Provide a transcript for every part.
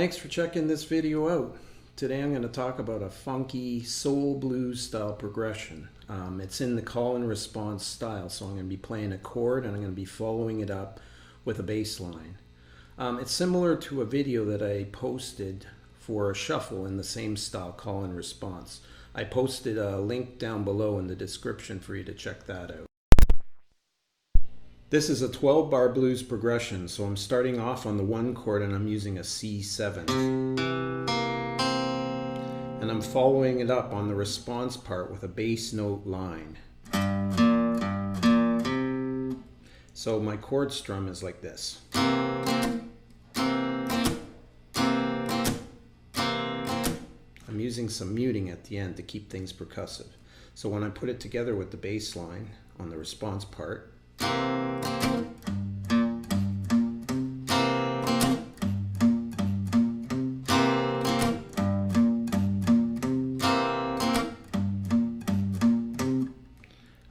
Thanks for checking this video out. Today I'm going to talk about a funky soul blues style progression. It's in the call and response style, so I'm going to be playing a chord and I'm going to be following it up with a bass line. It's similar to a video that I posted for a shuffle in the same style, call and response. I posted a link down below in the description for you to check that out. This is a 12-bar blues progression, so I'm starting off on the 1 chord and I'm using a C7. And I'm following it up on the response part with a bass note line. So my chord strum is like this. I'm using some muting at the end to keep things percussive. So when I put it together with the bass line on the response part,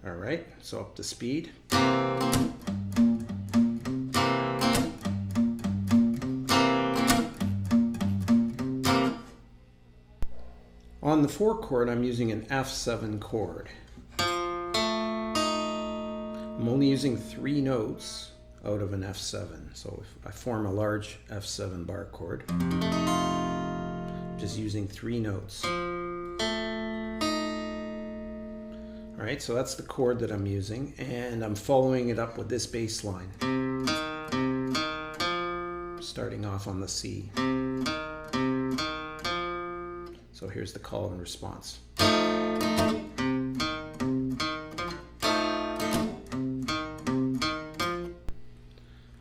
alright, so up to speed. On the 4 chord, I'm using an F7 chord. I'm only using 3 notes out of an F7. So if I form a large F7 bar chord, I'm just using 3 notes. Alright, so that's the chord that I'm using, and I'm following it up with this bass line. Starting off on the C. So here's the call and response.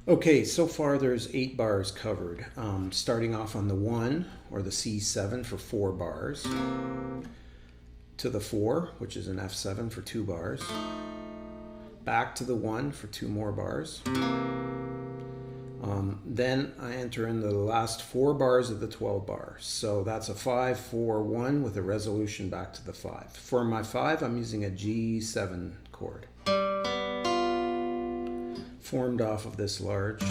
Okay, so far there's 8 bars covered. Starting off on the 1 or the C7 for 4 bars, to the 4, which is an F7 for 2 bars, back to the 1 for 2 more bars. Then I enter in the last 4 bars of the 12 bars. So that's a 5, 4, 1 with a resolution back to the 5. For my 5, I'm using a G7 chord, formed off of this large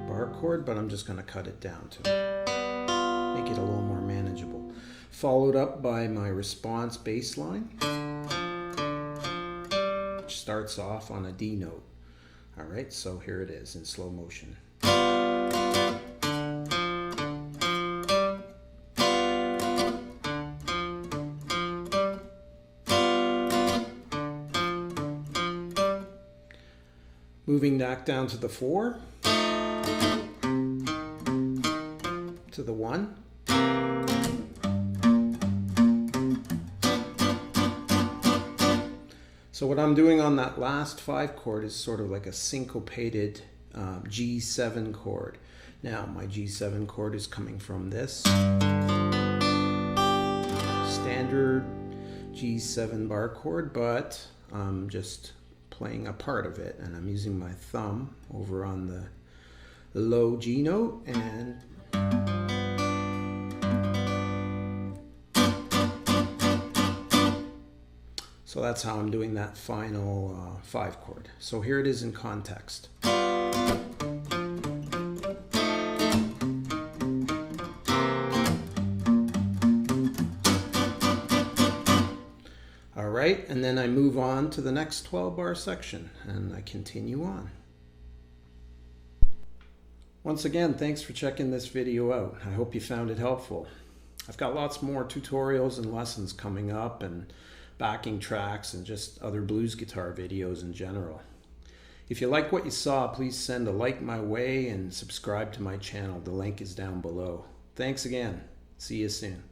bar chord, but I'm just going to cut it down to make it a little more manageable. Followed up by my response bass line, which starts off on a D note. Alright, so here it is in slow motion. Moving back down to the 4, to the 1, so what I'm doing on that last 5 chord is sort of like a syncopated G7 chord. Now my G7 chord is coming from this standard G7 bar chord, but I'm just playing a part of it, and I'm using my thumb over on the low G note, and so that's how I'm doing that final 5 chord. So here it is in context. Alright, and then I move on to the next 12 bar section and I continue on. Once again, thanks for checking this video out. I hope you found it helpful. I've got lots more tutorials and lessons coming up, and backing tracks, and just other blues guitar videos in general. If you like what you saw, please send a like my way and subscribe to my channel. The link is down below. Thanks again. See you soon.